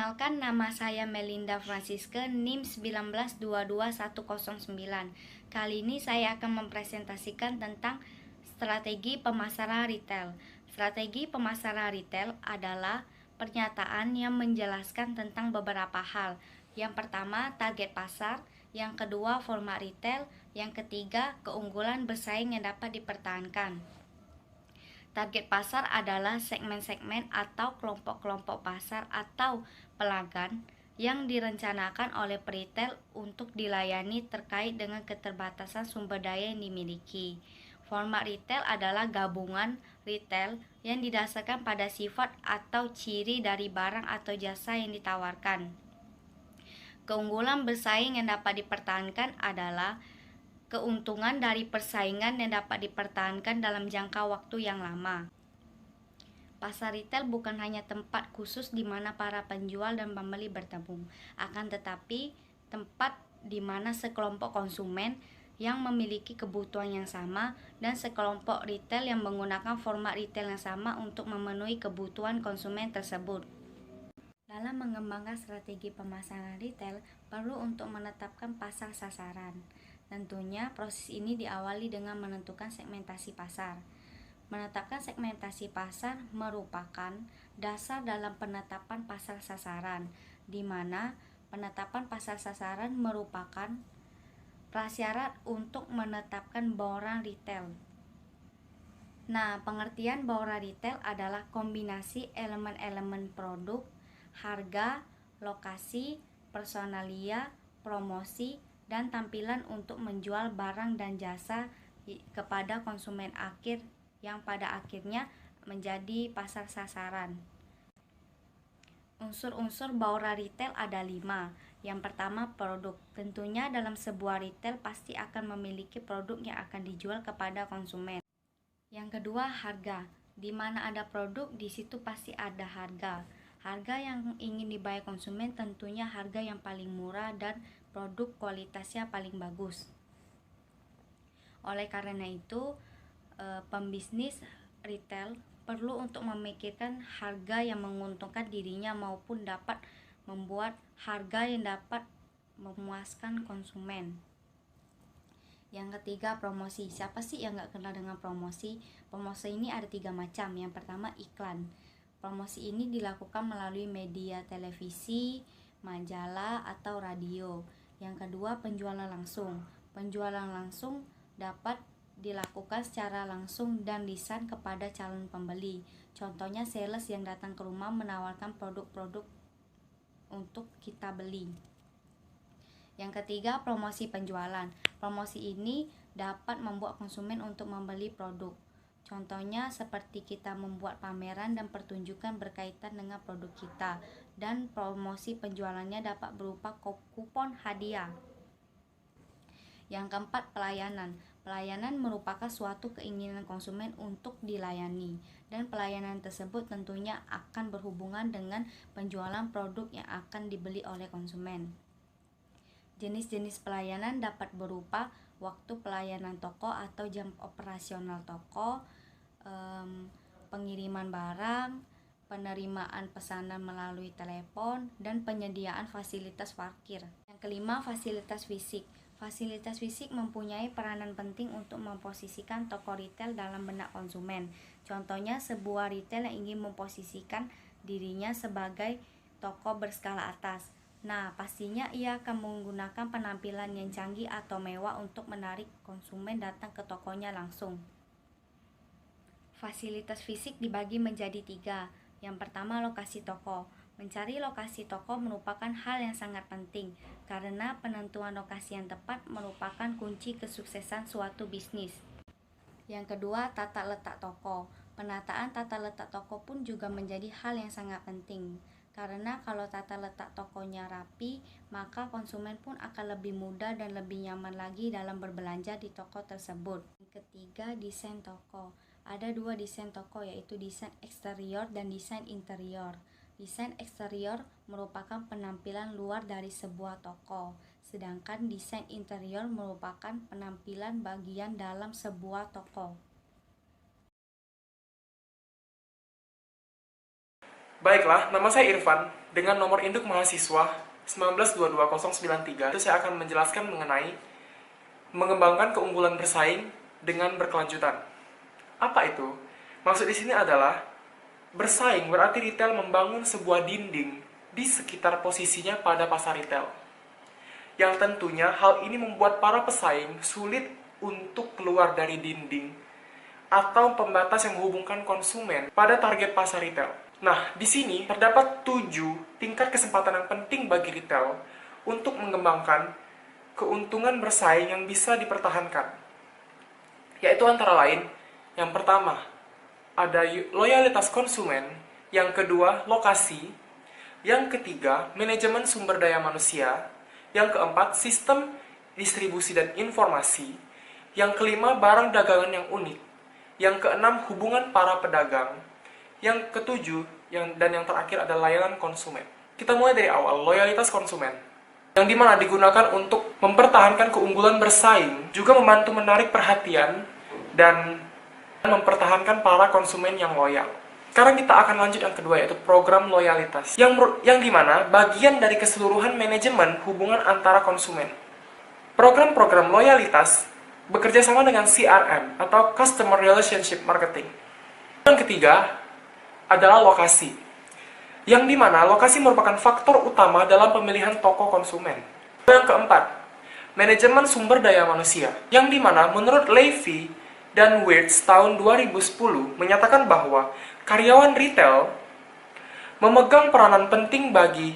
Kenalkan, nama saya Melinda Francisca, NIM 1922109. Kali ini saya akan mempresentasikan tentang strategi pemasaran retail. Strategi pemasaran retail adalah pernyataan yang menjelaskan tentang beberapa hal. Yang pertama, target pasar. Yang kedua, format retail. Yang ketiga, keunggulan bersaing yang dapat dipertahankan. Target pasar adalah segmen-segmen atau kelompok-kelompok pasar atau pelanggan yang direncanakan oleh peritel untuk dilayani terkait dengan keterbatasan sumber daya yang dimiliki. Format retail adalah gabungan retail yang didasarkan pada sifat atau ciri dari barang atau jasa yang ditawarkan. Keunggulan bersaing yang dapat dipertahankan adalah keuntungan dari persaingan yang dapat dipertahankan dalam jangka waktu yang lama. Pasar retail bukan hanya tempat khusus di mana para penjual dan pembeli bertemu, akan tetapi tempat di mana sekelompok konsumen yang memiliki kebutuhan yang sama dan sekelompok retail yang menggunakan format retail yang sama untuk memenuhi kebutuhan konsumen tersebut. Dalam mengembangkan strategi pemasaran retail, perlu untuk menetapkan pasar sasaran. Tentunya proses ini diawali dengan menentukan segmentasi pasar. Menetapkan segmentasi pasar merupakan dasar dalam penetapan pasar sasaran, di mana penetapan pasar sasaran merupakan prasyarat untuk menetapkan bauran retail. Nah, pengertian bauran retail adalah kombinasi elemen-elemen produk, harga, lokasi, personalia, promosi, dan tampilan untuk menjual barang dan jasa kepada konsumen akhir yang pada akhirnya menjadi pasar sasaran. Unsur-unsur bauran retail ada 5. Yang pertama, produk. Tentunya dalam sebuah retail pasti akan memiliki produk yang akan dijual kepada konsumen. Yang kedua, harga. Di mana ada produk, di situ pasti ada harga. Harga yang ingin dibayar konsumen tentunya harga yang paling murah dan produk kualitasnya paling bagus. Oleh karena itu, pembisnis retail perlu untuk memikirkan harga yang menguntungkan dirinya maupun dapat membuat harga yang dapat memuaskan konsumen. Yang ketiga, promosi. Siapa sih yang gak kenal dengan promosi? Promosi ini ada 3 macam. Yang pertama, iklan. Promosi ini dilakukan melalui media televisi, majalah, atau radio. Yang kedua, penjualan langsung. Penjualan langsung dapat dilakukan secara langsung dan lisan kepada calon pembeli. Contohnya sales yang datang ke rumah menawarkan produk-produk untuk kita beli. Yang ketiga, promosi penjualan. Promosi ini dapat membuat konsumen untuk membeli produk. Contohnya seperti kita membuat pameran dan pertunjukan berkaitan dengan produk kita, dan promosi penjualannya dapat berupa kupon hadiah. Yang keempat, pelayanan. Pelayanan merupakan suatu keinginan konsumen untuk dilayani, dan pelayanan tersebut tentunya akan berhubungan dengan penjualan produk yang akan dibeli oleh konsumen. Jenis-jenis pelayanan dapat berupa waktu pelayanan toko atau jam operasional toko, pengiriman barang, penerimaan pesanan melalui telepon, dan penyediaan fasilitas parkir. Yang kelima, fasilitas fisik. Fasilitas fisik mempunyai peranan penting untuk memposisikan toko retail dalam benak konsumen. Contohnya sebuah retail yang ingin memposisikan dirinya sebagai toko berskala atas. Nah, pastinya ia akan menggunakan penampilan yang canggih atau mewah untuk menarik konsumen datang ke tokonya langsung. Fasilitas fisik dibagi menjadi 3. Yang pertama, lokasi toko. Mencari lokasi toko merupakan hal yang sangat penting, karena penentuan lokasi yang tepat merupakan kunci kesuksesan suatu bisnis. Yang kedua, tata letak toko. Penataan tata letak toko pun juga menjadi hal yang sangat penting, karena kalau tata letak tokonya rapi, maka konsumen pun akan lebih mudah dan lebih nyaman lagi dalam berbelanja di toko tersebut. Yang ketiga, desain toko. Ada 2 desain toko, yaitu desain eksterior dan desain interior. Desain eksterior merupakan penampilan luar dari sebuah toko, sedangkan desain interior merupakan penampilan bagian dalam sebuah toko. Baiklah, nama saya Irfan, dengan nomor induk mahasiswa 1922093. Itu saya akan menjelaskan mengenai mengembangkan keunggulan bersaing dengan berkelanjutan. Apa itu? Maksud di sini adalah bersaing berarti retail membangun sebuah dinding di sekitar posisinya pada pasar retail. Yang tentunya hal ini membuat para pesaing sulit untuk keluar dari dinding atau pembatas yang menghubungkan konsumen pada target pasar retail. Nah, di sini terdapat 7 tingkat kesempatan yang penting bagi retail untuk mengembangkan keuntungan bersaing yang bisa dipertahankan. Yaitu antara lain, yang pertama, ada loyalitas konsumen, yang kedua, lokasi, yang ketiga, manajemen sumber daya manusia, yang keempat, sistem distribusi dan informasi, yang kelima, barang dagangan yang unik, yang keenam, hubungan para pedagang, yang ketujuh, dan yang terakhir adalah layanan konsumen. Kita mulai dari awal, loyalitas konsumen, yang dimana digunakan untuk mempertahankan keunggulan bersaing, juga membantu menarik perhatian dan mempertahankan para konsumen yang loyal. Sekarang kita akan lanjut yang kedua, yaitu program loyalitas, yang dimana bagian dari keseluruhan manajemen hubungan antara konsumen. Program-program loyalitas bekerja sama dengan CRM atau Customer Relationship Marketing. Yang ketiga adalah lokasi, yang dimana lokasi merupakan faktor utama dalam pemilihan toko konsumen. Yang keempat, manajemen sumber daya manusia, yang dimana menurut Levy dan Wirtz tahun 2010 menyatakan bahwa karyawan retail memegang peranan penting bagi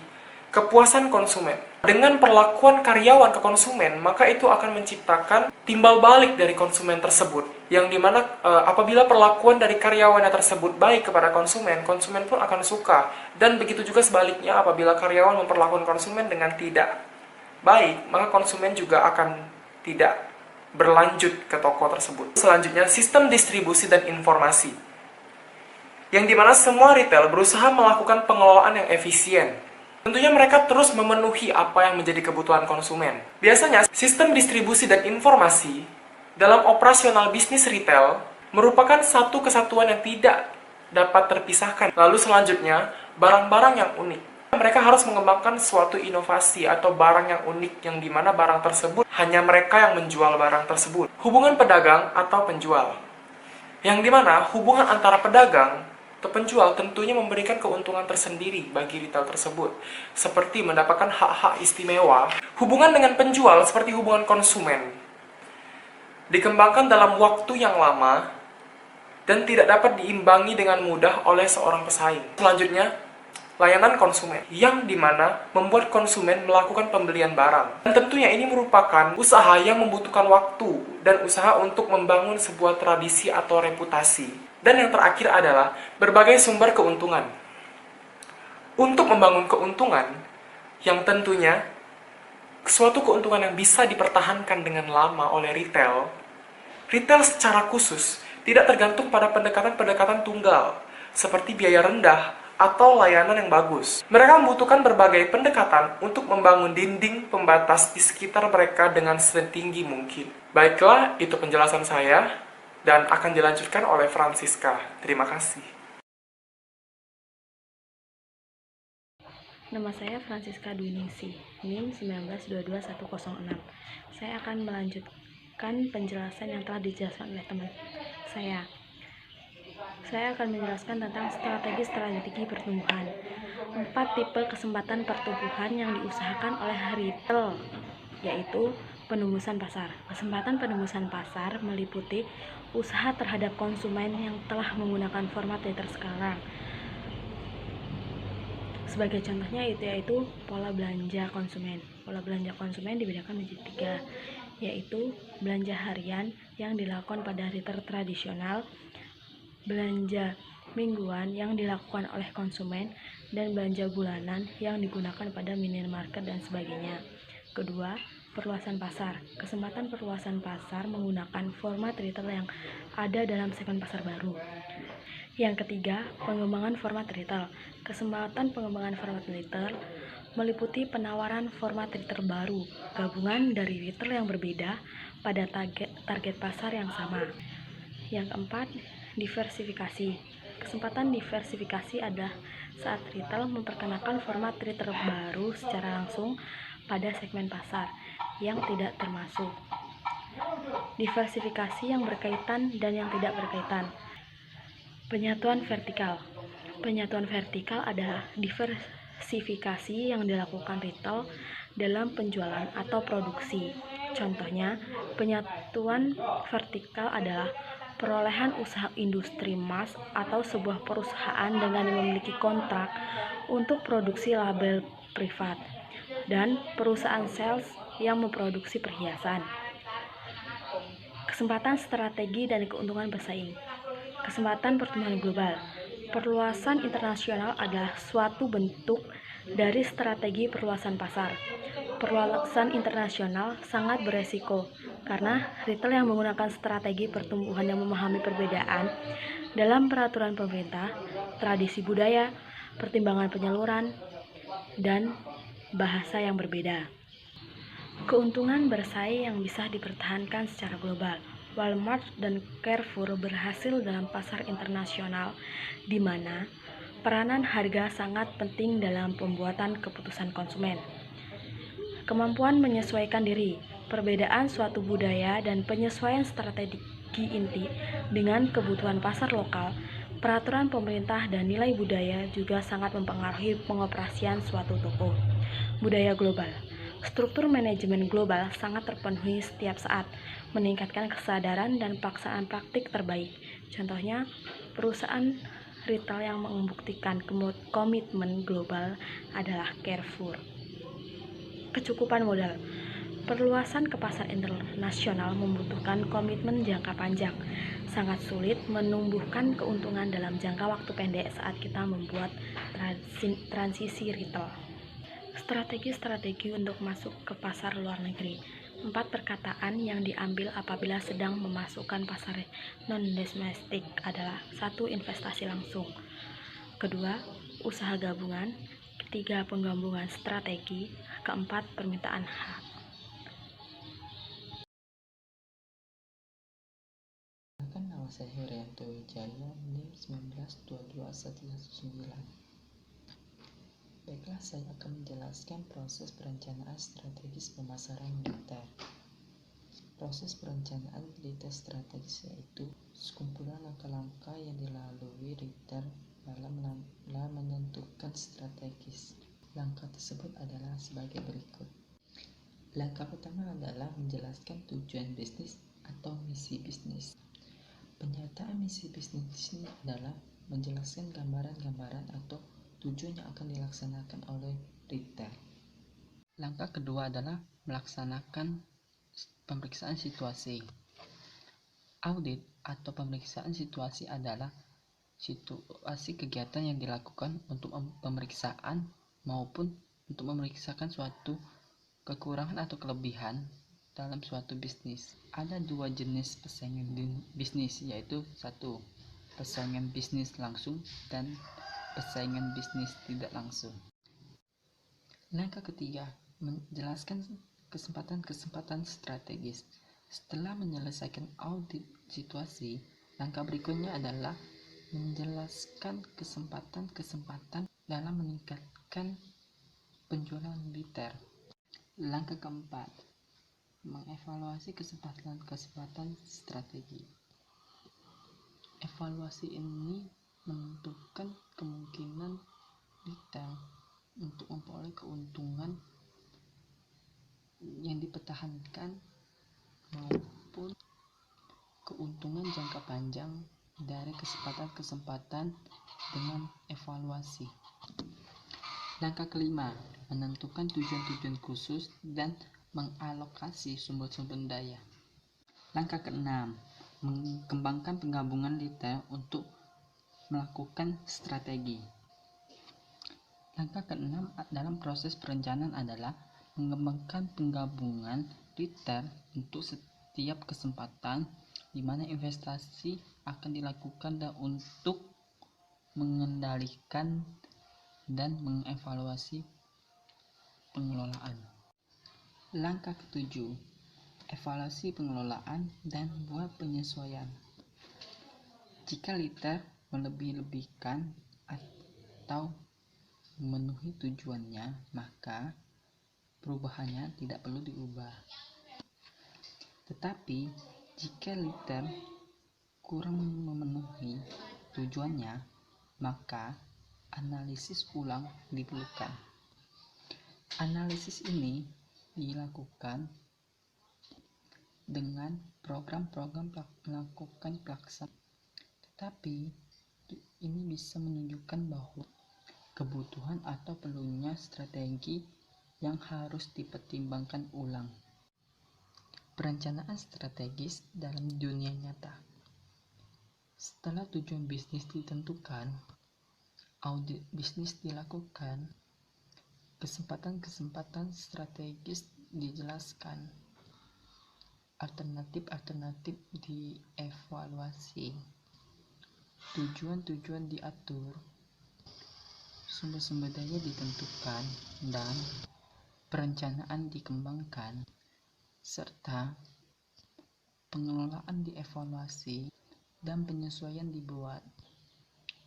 kepuasan konsumen. Dengan perlakuan karyawan ke konsumen, maka itu akan menciptakan timbal balik dari konsumen tersebut. Yang dimana apabila perlakuan dari karyawannya tersebut baik kepada konsumen, konsumen pun akan suka. Dan begitu juga sebaliknya, apabila karyawan memperlakukan konsumen dengan tidak baik, maka konsumen juga akan tidak berlanjut ke toko tersebut. Selanjutnya, sistem distribusi dan informasi, yang dimana semua retail berusaha melakukan pengelolaan yang efisien. Tentunya mereka terus memenuhi apa yang menjadi kebutuhan konsumen. Biasanya, sistem distribusi dan informasi dalam operasional bisnis retail merupakan satu kesatuan yang tidak dapat terpisahkan. Lalu selanjutnya, barang-barang yang unik. Mereka harus mengembangkan suatu inovasi atau barang yang unik, yang dimana barang tersebut hanya mereka yang menjual barang tersebut. Hubungan pedagang atau penjual, yang dimana hubungan antara pedagang atau penjual tentunya memberikan keuntungan tersendiri bagi retail tersebut, seperti mendapatkan hak-hak istimewa. Hubungan dengan penjual seperti hubungan konsumen dikembangkan dalam waktu yang lama dan tidak dapat diimbangi dengan mudah oleh seorang pesaing. Selanjutnya, layanan konsumen, yang dimana membuat konsumen melakukan pembelian barang. Dan tentunya ini merupakan usaha yang membutuhkan waktu dan usaha untuk membangun sebuah tradisi atau reputasi. Dan yang terakhir adalah berbagai sumber keuntungan. Untuk membangun keuntungan, yang tentunya suatu keuntungan yang bisa dipertahankan dengan lama oleh retail secara khusus tidak tergantung pada pendekatan-pendekatan tunggal, seperti biaya rendah atau layanan yang bagus. Mereka membutuhkan berbagai pendekatan untuk membangun dinding pembatas di sekitar mereka dengan setinggi mungkin. Baiklah, itu penjelasan saya, dan akan dilanjutkan oleh Francisca. Terima kasih. Nama saya Francisca Dwiningsih, NIM 1922106. Saya akan melanjutkan penjelasan yang telah dijelaskan oleh teman saya. Saya akan menjelaskan tentang strategi pertumbuhan. 4 tipe kesempatan pertumbuhan yang diusahakan oleh retail, yaitu penembusan pasar. Kesempatan penembusan pasar meliputi usaha terhadap konsumen yang telah menggunakan format retail sekarang. Sebagai contohnya yaitu pola belanja konsumen. Pola belanja konsumen dibedakan menjadi 3, yaitu belanja harian yang dilakukan pada retail tradisional, belanja mingguan yang dilakukan oleh konsumen, dan belanja bulanan yang digunakan pada minimarket dan sebagainya. Kedua, perluasan pasar. Kesempatan perluasan pasar menggunakan format retail yang ada dalam segmen pasar baru. Yang ketiga, pengembangan format retail. Kesempatan pengembangan format retail meliputi penawaran format retail baru, gabungan dari retail yang berbeda pada target pasar yang sama. Yang keempat, diversifikasi. Kesempatan diversifikasi adalah saat retail memperkenalkan format retail baru secara langsung pada segmen pasar yang tidak termasuk. Diversifikasi yang berkaitan dan yang tidak berkaitan. Penyatuan vertikal. Penyatuan vertikal adalah diversifikasi yang dilakukan retail dalam penjualan atau produksi. Contohnya, penyatuan vertikal adalah perolehan usaha industri emas atau sebuah perusahaan dengan memiliki kontrak untuk produksi label privat dan perusahaan sales yang memproduksi perhiasan. Kesempatan strategi dan keuntungan bersaing. Kesempatan pertumbuhan global. Perluasan internasional adalah suatu bentuk dari strategi perluasan pasar. Perluasan internasional sangat beresiko karena retail yang menggunakan strategi pertumbuhan yang memahami perbedaan dalam peraturan pemerintah, tradisi budaya, pertimbangan penyaluran, dan bahasa yang berbeda. Keuntungan bersaing yang bisa dipertahankan secara global. Walmart dan Carrefour berhasil dalam pasar internasional di mana peranan harga sangat penting dalam pembuatan keputusan konsumen. Kemampuan menyesuaikan diri, perbedaan suatu budaya dan penyesuaian strategi inti dengan kebutuhan pasar lokal, peraturan pemerintah dan nilai budaya juga sangat mempengaruhi pengoperasian suatu toko. Budaya global. Struktur manajemen global sangat terpenuhi setiap saat, meningkatkan kesadaran dan paksaan praktik terbaik. Contohnya, perusahaan retail yang membuktikan komitmen global adalah Carrefour. Kecukupan modal. Perluasan ke pasar internasional membutuhkan komitmen jangka panjang. Sangat sulit menumbuhkan keuntungan dalam jangka waktu pendek saat kita membuat transisi retail. Strategi-strategi untuk masuk ke pasar luar negeri. 4 perkataan yang diambil apabila sedang memasukkan pasar non-domestik adalah 1. Investasi langsung, 2. Usaha gabungan, 3. Penggabungan strategi, 4. Permintaan hak. Nama saya Herianto Wijaya, NIM 1922119. Baiklah, saya akan menjelaskan proses perencanaan strategis pemasaran retail. Proses perencanaan retail strategis yaitu sekumpulan langkah-langkah yang dilalui retail dalam menentukan strategis. Langkah tersebut adalah sebagai berikut. Langkah pertama adalah menjelaskan tujuan bisnis atau misi bisnis. Penyataan misi bisnis ini adalah menjelaskan gambaran-gambaran atau tujuan yang akan dilaksanakan oleh retail. Langkah kedua adalah melaksanakan pemeriksaan situasi. Audit atau pemeriksaan situasi adalah situasi kegiatan yang dilakukan untuk pemeriksaan maupun untuk memeriksakan suatu kekurangan atau kelebihan dalam suatu bisnis. Ada 2 jenis persaingan bisnis, yaitu 1. Persaingan bisnis langsung dan persaingan bisnis tidak langsung. Langkah ketiga, menjelaskan kesempatan-kesempatan strategis. Setelah menyelesaikan audit situasi, langkah berikutnya adalah menjelaskan kesempatan-kesempatan dalam meningkatkan penjualan retail. Langkah keempat, mengevaluasi kesempatan-kesempatan strategi. Evaluasi ini menentukan kemungkinan retail untuk memperoleh keuntungan yang dipertahankan maupun keuntungan jangka panjang dari kesempatan-kesempatan dengan evaluasi. Langkah kelima, menentukan tujuan-tujuan khusus dan mengalokasi sumber-sumber daya. Langkah keenam, mengembangkan penggabungan retail untuk melakukan strategi. Langkah keenam dalam proses perencanaan adalah mengembangkan penggabungan retail untuk setiap kesempatan di mana investasi akan dilakukan dan untuk mengendalikan dan mengevaluasi pengelolaan. Langkah ketujuh, evaluasi pengelolaan dan buat penyesuaian. Jika retail melebih-lebihkan atau memenuhi tujuannya, maka perubahannya tidak perlu diubah. Tetapi jika liter kurang memenuhi tujuannya, maka analisis ulang diperlukan. Analisis ini dilakukan dengan program-program melakukan pelaksanaan. Tetapi ini bisa menunjukkan bahwa kebutuhan atau perlunya strategi yang harus dipertimbangkan ulang. Perencanaan strategis dalam dunia nyata. Setelah tujuan bisnis ditentukan, audit bisnis dilakukan, kesempatan-kesempatan strategis dijelaskan, alternatif-alternatif dievaluasi, tujuan-tujuan diatur, sumber-sumber daya ditentukan, dan perencanaan dikembangkan, serta pengelolaan dievaluasi dan penyesuaian dibuat.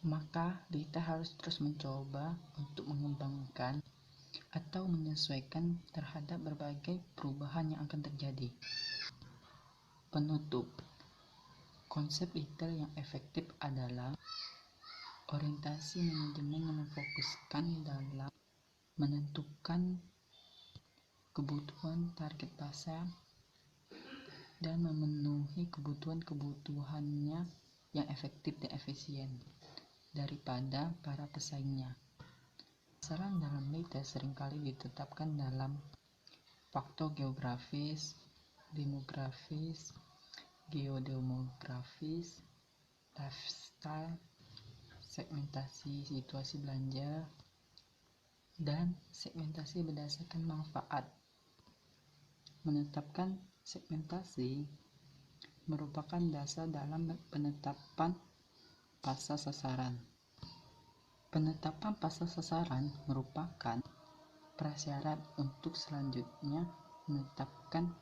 Maka kita harus terus mencoba untuk mengembangkan atau menyesuaikan terhadap berbagai perubahan yang akan terjadi. Penutup. Konsep retail yang efektif adalah orientasi manajemen yang memfokuskan dalam menentukan kebutuhan target pasar dan memenuhi kebutuhannya yang efektif dan efisien daripada para pesaingnya. Sasaran dalam retail seringkali ditetapkan dalam faktor geografis, demografis, geodemografis, lifestyle, segmentasi situasi belanja, dan segmentasi berdasarkan manfaat. Menetapkan segmentasi merupakan dasar dalam penetapan pasar sasaran. Penetapan pasar sasaran merupakan prasyarat untuk selanjutnya menetapkan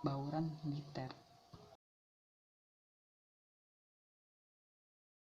bauran liter.